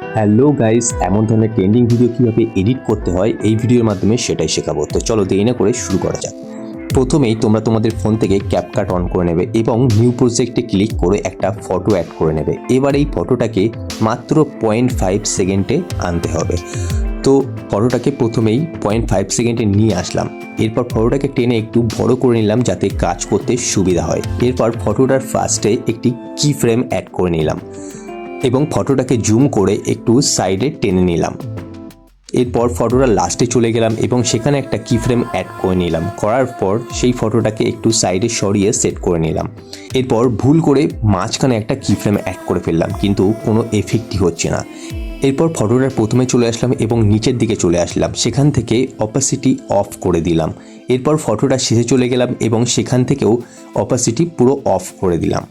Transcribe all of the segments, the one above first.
Hello guys, এমন ধরনের trending video কীভাবে এডিট করতে হয় এই ভিডিওর মাধ্যমে সেটাই শেখাবো। তো চলো দেরি না করে শুরু করা যাক। প্রথমেই তোমরা তোমাদের ফোন থেকে ক্যাপকাট অন করে নেবে এবং নিউ প্রজেক্টে ক্লিক করে একটা ফটো অ্যাড করে নেবে। এবার এই ফটোটাকে মাত্র 0.5 সেকেন্ডে আনতে হবে। তো ফটোটাকে প্রথমেই 0.5 সেকেন্ডে নিয়ে আসলাম। এরপর ফটোটাকে টেনে একটু বড় করে নিলাম যাতে কাজ করতে সুবিধা হয়। এরপর ফটোটার ফার্স্টে একটি কি ফ্রেম অ্যাড করে নিলাম এবং ফটোটাকে জুম করে একটু সাইডে টেনে নিলাম। এরপর ফটোটা লাস্টে চলে গেলাম এবং সেখানে একটা কি ফ্রেম অ্যাড করে নিলাম। করার পর সেই ফটোটাকে একটু সাইডে সরিয়ে সেট করে নিলাম। এরপর ভুল করে মাঝখানে একটা কি ফ্রেম অ্যাড করে ফেললাম, কিন্তু কোনো এফেক্টই হচ্ছে না। এরপর ফটোটার প্রথমে চলে আসলাম এবং নিচের দিকে চলে আসলাম, সেখান থেকে অপাসিটি অফ করে দিলাম। এরপর ফটোটা শেষে চলে গেলাম এবং সেখান থেকেও অপাসিটি পুরো অফ করে দিলাম।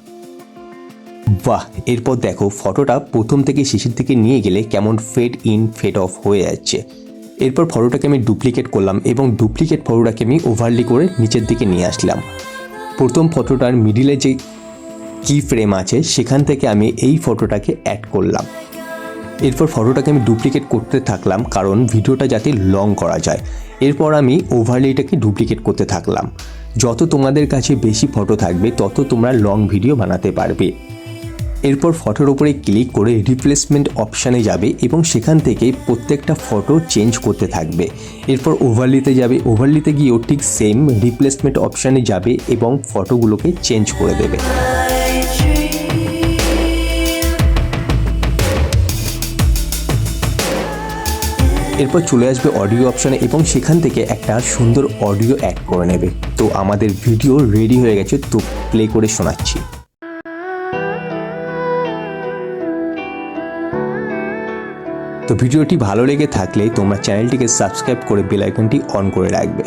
বাহ, এরপর দেখো ফটোটা প্রথম থেকে শেষের দিকে নিয়ে গেলে কেমন ফেড ইন ফেড অফ হয়ে যাচ্ছে। এরপর ফটোটাকে আমি ডুপ্লিকেট করলাম এবং ডুপ্লিকেট ফটোটাকে আমি ওভারলি করে নিচের দিকে নিয়ে আসলাম। প্রথম ফটোটার মিডিলে যে কি ফ্রেম আছে সেখান থেকে আমি এই ফটোটাকে অ্যাড করলাম। এরপর ফটোটাকে আমি ডুপ্লিকেট করতে থাকলাম কারণ ভিডিওটা যাতে লং করা যায়। এরপর আমি ওভারলেটাকে ডুপ্লিকেট করতে থাকলাম। যত তোমাদের কাছে বেশি ফটো থাকবে তত তোমরা লং ভিডিও বানাতে পারবে। এরপর ফটোর উপরে ক্লিক করে রিপ্লেসমেন্ট অপশানে যাবে এবং সেখান থেকে প্রত্যেকটা ফটো চেঞ্জ করতে থাকবে। এরপর ওভারলিতে যাবে, ওভারলিতে গিয়েও ঠিক সেম রিপ্লেসমেন্ট অপশানে যাবে এবং ফটোগুলোকে চেঞ্জ করে দেবে। এরপর চলে আসবে অডিও অপশানে এবং সেখান থেকে একটা সুন্দর অডিও অ্যাড করে নেবে। তো আমাদের ভিডিও রেডি হয়ে গেছে, তো প্লে করে শোনাচ্ছি। তো ভিডিওটি ভালো লেগে থাকলে তোমরা চ্যানেলটিকে সাবস্ক্রাইব করে বেল আইকনটি অন করে রাখবে।